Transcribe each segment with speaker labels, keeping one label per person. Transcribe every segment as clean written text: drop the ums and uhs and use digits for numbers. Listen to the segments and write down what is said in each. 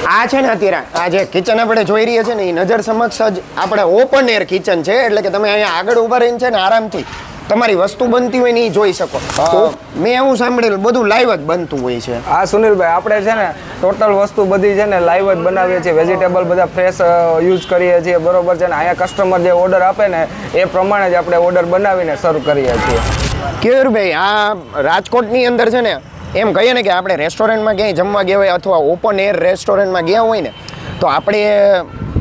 Speaker 1: આ છે ને અત્યારે આ જે કિચન આપણે જોઈ રહ્યા છે ને એ નજર સમક્ષ જ આપણે ઓપન એર કિચન છે, એટલે કે તમે અહીંયા આગળ ઊભા રહીને છે ને આરામથી તમારી વસ્તુ બનતી હોય ને એ જોઈ શકો. મેં એવું સાંભળેલું બધું લાઈવ જ બનતું હોય છે.
Speaker 2: હા સુનિલભાઈ, આપણે છે ને ટોટલ વસ્તુ બધી છે ને લાઈવ જ બનાવીએ છીએ. વેજીટેબલ બધા ફ્રેશ યુઝ કરીએ છીએ, બરોબર છે ને. અહીંયા કસ્ટમર જે ઓર્ડર આપે ને એ પ્રમાણે જ આપણે ઓર્ડર બનાવીને સર્વ કરીએ છીએ.
Speaker 1: કેયુરભાઈ, આ રાજકોટની અંદર છે ને એમ કહીએ ને કે આપણે રેસ્ટોરન્ટમાં ક્યાંય જમવા ગયા હોય અથવા ઓપન એર રેસ્ટોરન્ટમાં ગયા હોય ને તો આપણે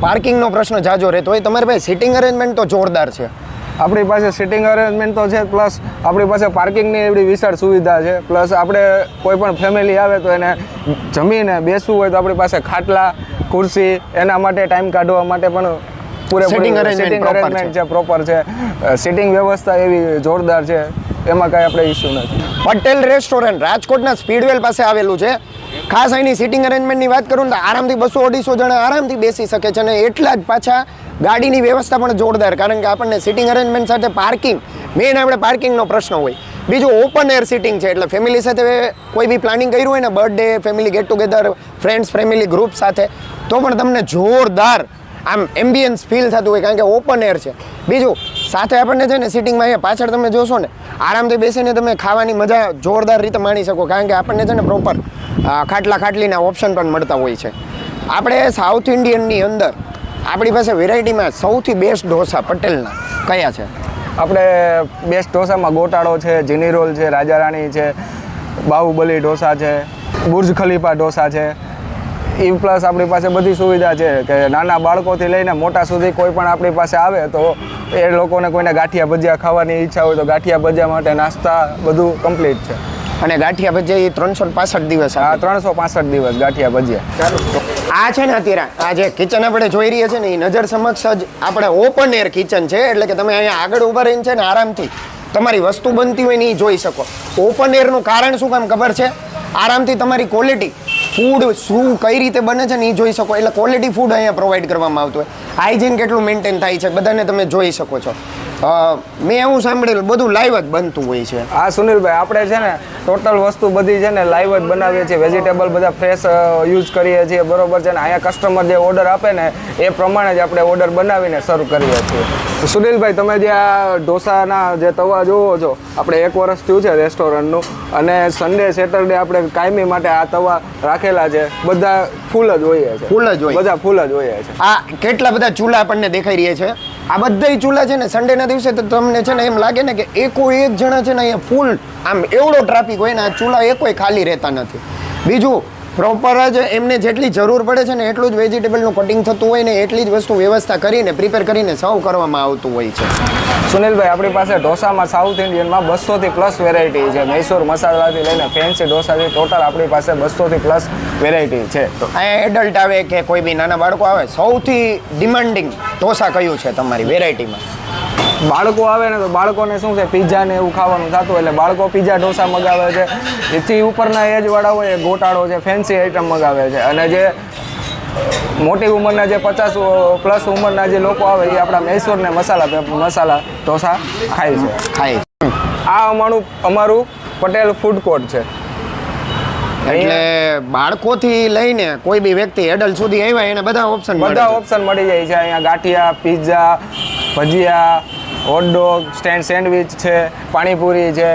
Speaker 1: પાર્કિંગનો પ્રશ્ન જાજો રહેતો હોય. તમારી પાસે સિટિંગ અરેન્જમેન્ટ તો જોરદાર છે.
Speaker 2: આપણી પાસે સિટિંગ અરેન્જમેન્ટ તો છે, પ્લસ આપણી પાસે પાર્કિંગની એવડી વિશાળ સુવિધા છે. પ્લસ આપણે કોઈ પણ ફેમિલી આવે તો એને જમીને બેસવું હોય તો આપણી પાસે ખાટલા, ખુરશી, એના માટે ટાઈમ કાઢવા માટે પણ પૂરેપૂરું સિટિંગ અરેન્જમેન્ટ છે, પ્રોપર છે. સિટિંગ વ્યવસ્થા એવી જોરદાર છે, એમાં કાંઈ આપણે ઇસ્યુ નથી.
Speaker 1: પટેલ રેસ્ટોરન્ટ રાજકોટના સ્પીડવેલ પાસે આવેલું છે. ખાસ અહીંની સિટિંગ અરેન્જમેન્ટની વાત કરું તો આરામથી 200-250 જણા આરામથી બેસી શકે છે, અને એટલા જ પાછા ગાડીની વ્યવસ્થા પણ જોરદાર, કારણ કે આપણને સિટિંગ અરેન્જમેન્ટ સાથે પાર્કિંગ, મેઇન આપણે પાર્કિંગનો પ્રશ્ન હોય. બીજું ઓપન એર સિટિંગ છે, એટલે ફેમિલી સાથે કોઈ બી પ્લાનિંગ કર્યું હોય ને, birthday, family get together, friends family group સાથે, તો પણ તમને જોરદાર આમ એમ્બિયન્સ ફીલ થતું હોય, કારણ કે ઓપન એર છે. બીજું સાથે આપણને છે ને સિટિંગમાં અહીંયા પાછળ તમે જોશો ને આરામથી બેસીને તમે ખાવાની મજા જોરદાર રીતે માણી શકો, કારણ કે આપણને છે ને પ્રોપર ખાટલીના ઓપ્શન પણ મળતા હોય છે. આપણે સાઉથ ઇન્ડિયનની અંદર આપણી પાસે વેરાયટીમાં સૌથી બેસ્ટ ઢોસા પટેલના કયા છે?
Speaker 2: આપણે બેસ્ટ ઢોસામાં ગોટાળો છે, જીની રોલ છે, રાજા રાણી છે, બાહુબલી ઢોસા છે, બુર્જ ખલીફા ઢોસા છે. એ પ્લસ આપણી પાસે બધી સુવિધા છે કે નાના બાળકોથી લઈને મોટા સુધી કોઈ પણ આપણી પાસે આવે તો એ લોકોને કોઈને ગાંઠિયા ભજીયા ખાવાની ઈચ્છા હોય તો ગાંઠિયા ભજીયા માટે નાસ્તા બધું કમ્પ્લીટ છે.
Speaker 1: અને ગાંઠિયા ભજીયા એ 365 દિવસ?
Speaker 2: હા, 365 દિવસ ગાંઠિયા ભજીયા.
Speaker 1: આ છે ને અત્યારે આ જે કિચન આપણે જોઈ રહ્યા છે ને એ નજર સમક્ષ જ આપણે ઓપન એર કિચન છે, એટલે કે તમે અહીંયા આગળ ઊભા રહીને છે ને આરામથી તમારી વસ્તુ બનતી હોય ને એ જોઈ શકો. ઓપન એરનું કારણ શું કામ ખબર છે? આરામથી તમારી ક્વોલિટી ફૂડ શું કઈ રીતે બને છે ને એ જોઈ શકો. એટલે ક્વોલિટી ફૂડ અહીંયા પ્રોવાઈડ કરવામાં આવતું હોય. હાઇજીન કેટલું મેન્ટેન થાય છે બધાને તમે જોઈ શકો છો. મેં એવું સાંભળેલું બધું લાઈવ જ બનતું હોય છે.
Speaker 2: હા સુનિલભાઈ, આપણે છે ને ટોટલ વસ્તુ બધી છે ને લાઈવ જ બનાવીએ છીએ. વેજીટેબલ બધા ફ્રેશ યુઝ કરીએ છીએ, બરોબર છે ને. અહીંયા કસ્ટમર જે ઓર્ડર આપે ને એ પ્રમાણે જ આપણે ઓર્ડર બનાવીને સર્વ કરીએ છીએ. સુનિલભાઈ, તમે જે આ ઢોસાના જે તવા જોવો છો, આપણે 1 વર્ષ થયું છે રેસ્ટોરન્ટનું, અને સન્ડે સેટરડે આપણે કાયમી માટે આ તવા રાખેલા છે. બધા ફૂલ જ હોય છે,
Speaker 1: ફૂલ જ હોય,
Speaker 2: બધા ફૂલ જ હોય છે.
Speaker 1: આ કેટલા બધા ચૂલા આપણને દેખાઈ રહ્યા છે. આ બધા ચૂલા છે ને સન્ડેના દિવસે તો તમને છે ને એમ લાગે ને કે એકો એક જણા છે ને અહીંયા ફૂલ આમ એવડો ટ્રાફિક હોય ને આ ચૂલા એકોય ખાલી રહેતા નથી. બીજું પ્રોપર જ એમને જેટલી જરૂર પડે છે ને એટલું જ વેજીટેબલનું કટિંગ થતું હોય ને એટલી જ વસ્તુ વ્યવસ્થા કરીને પ્રિપેર કરીને સર્વ કરવામાં આવતું હોય છે.
Speaker 2: સુનિલભાઈ, આપણી પાસે ઢોસામાં સાઉથ ઇન્ડિયનમાં 200થી પ્લસ વેરાયટી છે. મૈસૂર મસાલાથી લઈને ફેન્સી ઢોસાથી ટોટલ આપણી પાસે 200થી પ્લસ વેરાયટી છે.
Speaker 1: તો અહીંયા એડલ્ટ આવે કે કોઈ બી નાના બાળકો આવે, સૌથી ડિમાન્ડિંગ ઢોસા કયું છે તમારી વેરાયટીમાં?
Speaker 2: બાળકો આવે ને તો બાળકોને શું છે, પીઝા ને એવું ખાવાનું થતું એટલે બાળકો પીઝા ઢોસા મગાવે છે. એથી ઉપરના એજવાળા હોય એ ગોટાળો છે, ફેન્સી આઈટમ મગાવે છે. અને જે મોટી ઉંમરના જે 50 પ્લસ ઉંમરના જે લોકો આવે એ આપણા મૈસૂર ને મસાલા ઢોસા ખાય છે. આ અમારું પટેલ ફૂડ કોર્ટ છે.
Speaker 1: એટલે બાળકોથી લઈને કોઈ બી વ્યક્તિ એડલ્ટ સુધી આવ્યા એને બધા ઓપ્શન
Speaker 2: મળી જાય છે. અહીંયા ગાંઠિયા, પીઝા, ભજીયા, હોટડોગ, સેન્ડવિચ છે, પાણીપુરી છે.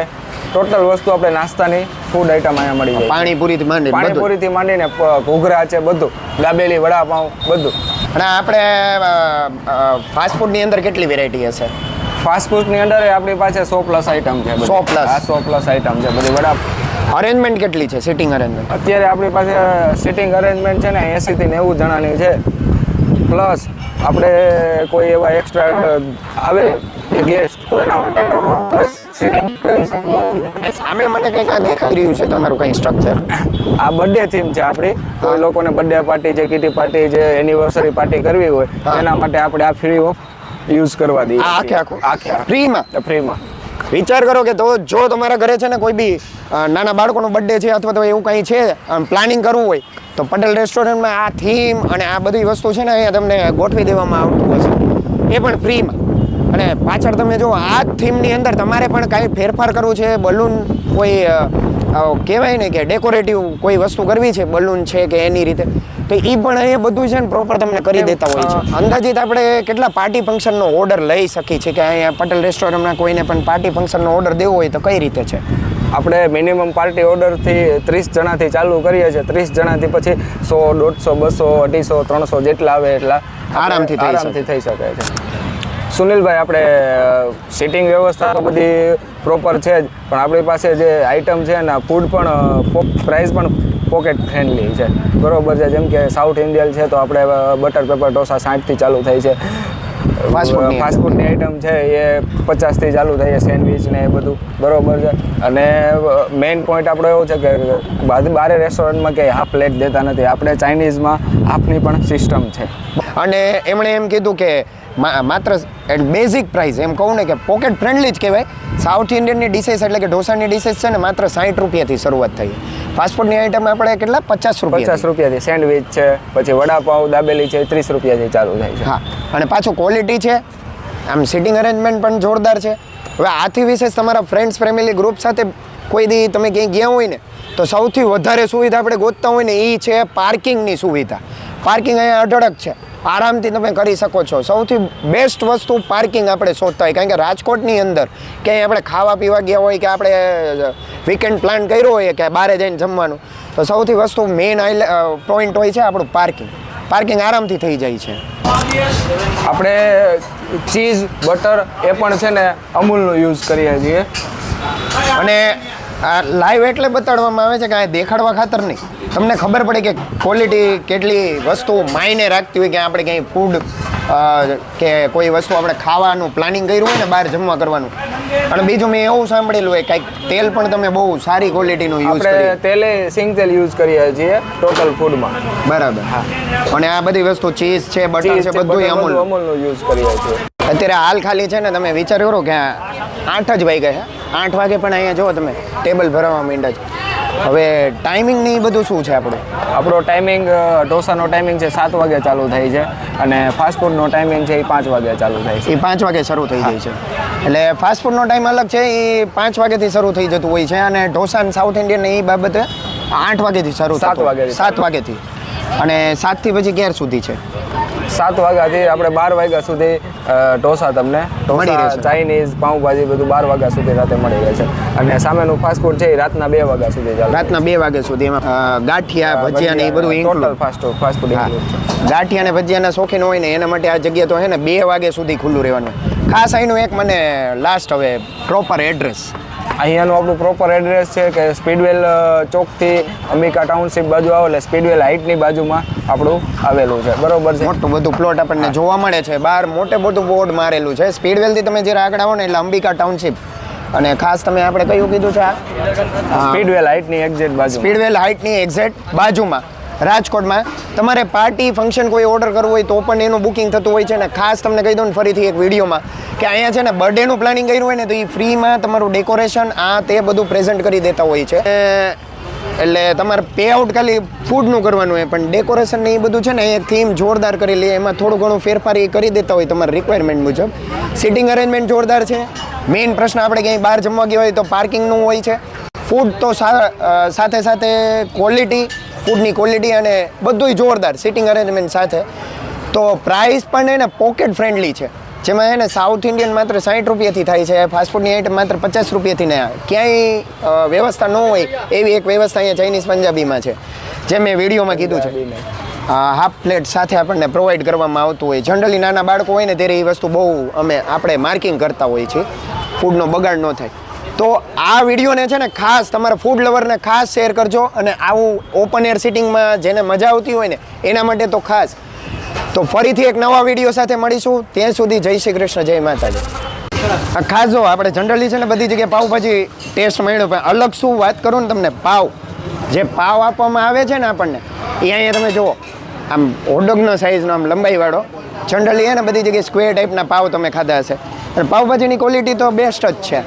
Speaker 2: ટોટલ વસ્તુ આપણે નાસ્તાની ફૂડ આઈટમ અહીંયા મળી જાય. પાણીપુરીથી માંડીને ઘૂઘરા છે, બધું, દાબેલી, વડાપાઉં, બધું.
Speaker 1: અને આપણે ફાસ્ટફૂડની અંદર કેટલી વેરાયટી હશે?
Speaker 2: ફાસ્ટફૂડની અંદર આપણી પાસે 100+ આઈટમ છે. 100+ આઈટમ છે બધી.
Speaker 1: અરેન્જમેન્ટ કેટલી છે સિટિંગ અરેન્જમેન્ટ?
Speaker 2: અત્યારે આપણી પાસે સિટિંગ અરેન્જમેન્ટ છે ને 80 થી 90 જણાની છે. પ્લસ આપણે કોઈ એવા એક્સ્ટ્રા આવે ગેસ્ટ
Speaker 1: સામે મને કંઈક દેખાઈ રહ્યું છે તમારું કંઈ સ્ટ્રક્ચર.
Speaker 2: આ બર્થડે થીમ છે આપણી. કોઈ લોકોને બર્થડે પાર્ટી છે, કિટી પાર્ટી છે, એનિવર્સરી પાર્ટી કરવી હોય એના માટે આપણે આ ફ્રી ઓફ યુઝ કરવા દઈએ.
Speaker 1: આખે ફ્રીમાં. વિચાર કરો કે તો જો તમારા ઘરે છે ને કોઈ બી નાના બાળકોનો બર્થડે છે અથવા તો એવું કંઈ છે પ્લાનિંગ કરવું હોય તો પટેલ રેસ્ટોરન્ટમાં આ થીમ અને આ બધી વસ્તુ છે ને અહીંયા તમને ગોઠવી દેવામાં આવતું હશે, એ પણ ફ્રીમાં. અને પાછળ તમે જો આ થીમની અંદર તમારે પણ કાંઈ ફેરફાર કરવું છે, બલૂન કોઈ કહેવાય ને કે ડેકોરેટિવ કોઈ વસ્તુ કરવી છે, બલૂન છે કે એની રીતે, તો એ પણ એ બધું છે ને પ્રોપર તમને કરી દેતા હોય છે. અંદાજિત આપણે કેટલા પાર્ટી ફંક્શનનો ઓર્ડર લઈ શકીએ છીએ કે અહીંયા પટેલ રેસ્ટોરન્ટમાં કોઈને પણ પાર્ટી ફંક્શનનો ઓર્ડર દેવો હોય તો કઈ રીતે છે?
Speaker 2: આપણે મિનિમમ પાર્ટી ઓર્ડરથી 30 જણાથી ચાલુ કરીએ છીએ. 30 જણાથી પછી 100, 150, 200, 250, 300 જેટલા આવે એટલા
Speaker 1: આરામથી
Speaker 2: થઈ શકે છે. સુનિલભાઈ, આપણે સિટિંગ વ્યવસ્થા તો બધી પ્રોપર છે જ, પણ આપણી પાસે જે આઈટમ છે ને ફૂડ પણ પ્રાઇસ પણ પોકેટ ફ્રેન્ડલી છે, બરોબર છે. જેમ કે સાઉથ ઇન્ડિયન છે તો આપણે બટર પેપર ઢોસા 60થી ચાલુ થાય છે. ફાસ્ટફૂડની આઈટમ છે એ 50થી ચાલુ થાય છે, સેન્ડવિચ ને એ બધું, બરોબર છે. અને મેઇન પોઈન્ટ આપણો એવો છે કે બારે રેસ્ટોરન્ટમાં કે હાફ પ્લેટ દેતા નથી, આપણે ચાઇનીઝમાં હાફની પણ સિસ્ટમ છે.
Speaker 1: અને એમણે એમ કીધું કે માત્ર બેઝિક પ્રાઇસ, એમ કહું ને કે પોકેટ ફ્રેન્ડલી જ કહેવાય. સાઉથ ઇન્ડિયનની ડિશેસ એટલે કે ઢોસાની ડિશેસ છે ને માત્ર 60 રૂપિયાથી શરૂઆત થઈ. ફાસ્ટફૂડની આઈટમ આપણે કેટલા 50
Speaker 2: રૂપિયાથી સેન્ડવિચ છે, પછી વડાપાવ દાબેલી છે 30 રૂપિયાથી ચાલુ થાય છે.
Speaker 1: હા, અને પાછું ક્વોલિટી છે, આમ સિટિંગ અરેન્જમેન્ટ પણ જોરદાર છે. હવે આથી વિશેષ તમારા ફ્રેન્ડ્સ ફેમિલી ગ્રુપ સાથે કોઈ દી તમે ક્યાંય ગયા હોય ને તો સૌથી વધારે સુવિધા આપણે ગોતતા હોય ને એ છે પાર્કિંગની સુવિધા. પાર્કિંગ અહીંયા અઢળક છે, આરામથી તમે કરી શકો છો. સૌથી બેસ્ટ વસ્તુ પાર્કિંગ આપણે શોધતા હોય, કારણ કે રાજકોટની અંદર ક્યાંય આપણે ખાવા પીવા ગયા હોય કે આપણે વીકેન્ડ પ્લાન કર્યો હોય કે બહાર જઈને જમવાનું, તો સૌથી વસ્તુ મેઇન પોઈન્ટ હોય છે આપણું પાર્કિંગ. પાર્કિંગ આરામથી થઈ જાય છે.
Speaker 2: આપણે ચીઝ બટર એ પણ છે ને અમૂલનું યુઝ કરીએ છીએ.
Speaker 1: અને આ લાઈવ એટલે બતાડવામાં આવે છે કે આ દેખાડવા ખાતર નહીં, તમને ખબર પડે કે ક્વોલિટી કેટલી વસ્તુ માયને રાખતી હોય કે આપણે ક્યાંય ફૂડ કે કોઈ વસ્તુ આપણે ખાવાનું પ્લાનિંગ કર્યું હોય ને બહાર જમવા કરવાનું. અને બીજું મેં એવું સાંભળેલું હોય કંઈક તેલ પણ તમે બહુ સારી ક્વોલિટીનું યુઝ કરીએ.
Speaker 2: આપણે તેલે સિંગ તેલ યુઝ કરીએ છીએ ટોટલ ફૂડમાં.
Speaker 1: બરાબર. હા, અને આ બધી વસ્તુ ચીઝ છે, બટર છે, બધું
Speaker 2: અમૂલનું યુઝ કરીએ છીએ.
Speaker 1: અત્યારે હાલ ખાલી છે ને તમે વિચાર કરો કે 8 જ વાગ્યા છે, 8 વાગે પણ અહીંયા જુઓ તમે ટેબલ ભરવા માંડ્યા છે. હવે ટાઈમિંગ ને એ બધું શું છે
Speaker 2: આપણો ટાઈમિંગ ઢોસાનો ટાઈમિંગ છે 7 વાગે ચાલુ થાય છે અને ફાસ્ટફૂડનો ટાઈમિંગ છે એ 5 વાગે ચાલુ થાય છે.
Speaker 1: એ 5 વાગે શરૂ થઈ જાય છે. એટલે ફાસ્ટફૂડનો ટાઈમ અલગ છે, એ 5 વાગ્યાથી શરૂ થઈ જતું હોય છે. અને ઢોસા સાઉથ ઇન્ડિયન એ બાબતે 8 વાગ્યાથી શરૂ 7 વાગ્યાથી. અને 7 થી પછી ક્યાર સુધી છે?
Speaker 2: 7 વાગ્યાથી આપણે 12 વાગ્યા સુધી ઢોસા તમને ચાઇનીઝ પાઉંભાજી બધું 12 વાગ્યા સુધી રાતે મળી રહેશે. અને સામેનું ફાસ્ટફૂડ છે એ રાતના 2 વાગ્યા સુધી ચાલે.
Speaker 1: રાતના 2 વાગ્યા સુધી એમાં ગાંઠિયા ભજીયા ને એ બધું
Speaker 2: ટોટલ ફાસ્ટફૂડ.
Speaker 1: ગાંઠિયા ને ભજીયાના શોખીન હોય ને એના માટે આ જગ્યા તો છે ને 2 વાગ્યા સુધી ખુલ્લું રહેવાનું. ખાસ અહીંનું એક મને લાસ્ટ હવે પ્રોપર એડ્રેસ.
Speaker 2: અહીંયાનું આપણું પ્રોપર એડ્રેસ છે કે સ્પીડવેલ ચોકથી અંબિકા ટાઉનશીપ બાજુ આવો એટલે સ્પીડવેલ હાઇટની બાજુમાં આપણું આવેલું છે, બરોબર છે.
Speaker 1: મોટું બધું પ્લોટ આપણને જોવા મળે છે, બહાર મોટે મોટું બોર્ડ મારેલું છે. સ્પીડવેલથી તમે જ્યારે આગળ આવો ને એટલે અંબિકા ટાઉનશીપ. અને ખાસ તમે આપણે કયું કીધું છે?
Speaker 2: સ્પીડવેલ હાઇટની એક્ઝેક્ટ બાજુ.
Speaker 1: સ્પીડવેલ હાઇટની એક્ઝેક્ટ બાજુમાં રાજકોટમાં તમારે પાર્ટી ફંક્શન કોઈ ઓર્ડર કરવું હોય તો પણ એનું બુકિંગ થતું હોય છે. અને ખાસ તમને કહી દઉં ને ફરીથી એક વિડીયોમાં કે અહીંયા છે ને બર્થડેનું પ્લાનિંગ કર્યું હોય ને તો એ ફ્રીમાં તમારું ડેકોરેશન આ તે બધું પ્રેઝન્ટ કરી દેતા હોય છે. એટલે તમારે પે આઉટ ખાલી ફૂડનું કરવાનું હોય, પણ ડેકોરેશન ને એ બધું છે ને એ થીમ જોરદાર કરી લે, એમાં થોડું ઘણું ફેરફાર એ કરી દેતા હોય તમારા રિક્વાયરમેન્ટ મુજબ. સિટિંગ અરેન્જમેન્ટ જોરદાર છે. મેઇન પ્રશ્ન આપણે ક્યાંય બહાર જમવા ગયા હોય તો પાર્કિંગનું હોય છે. ફૂડ તો સાથે સાથે ક્વોલિટી, ફૂડની ક્વોલિટી અને બધુંય જોરદાર સિટિંગ અરેન્જમેન્ટ સાથે. તો પ્રાઇસ પણ એને પોકેટ ફ્રેન્ડલી છે, જેમાં એને સાઉથ ઇન્ડિયન માત્ર 60 રૂપિયાથી થાય છે, ફાસ્ટફૂડની આઈટમ માત્ર 50 રૂપિયાથી ને ક્યાંય વ્યવસ્થા ન હોય એવી એક વ્યવસ્થા અહીંયા ચાઇનીઝ પંજાબીમાં છે, જે મેં વિડીયોમાં કીધું છે. હાફ પ્લેટ સાથે આપણને પ્રોવાઈડ કરવામાં આવતું હોય. જનરલી નાના બાળકો હોય ને ત્યારે એ વસ્તુ બહુ આપણે માર્કિંગ કરતા હોઈએ છીએ, ફૂડનો બગાડ ન થાય. તો આ વિડીયોને છે ને ખાસ તમારા ફૂડ લવરને ખાસ શેર કરજો. અને આવું ઓપન એર સિટિંગમાં જેને મજા આવતી હોય ને એના માટે તો ખાસ. તો ફરીથી એક નવા વિડીયો સાથે મળીશું. ત્યાં સુધી જય શ્રી કૃષ્ણ, જય માતાજી. ખાસ જો આપણે જનરલી છે ને બધી જગ્યાએ પાવભાજી ટેસ્ટ મળ્યો, પણ અલગ શું વાત કરું ને તમને, પાવ જે પાવ આપવામાં આવે છે ને આપણને એ અહીંયા તમે જુઓ આમ હોટડોગનો સાઇઝનો આમ લંબાઈવાળો. જનરલી છે ને બધી જગ્યાએ સ્ક્વેર ટાઈપના પાવ તમે ખાધા હશે. અને પાવભાજીની ક્વોલિટી તો બેસ્ટ જ છે.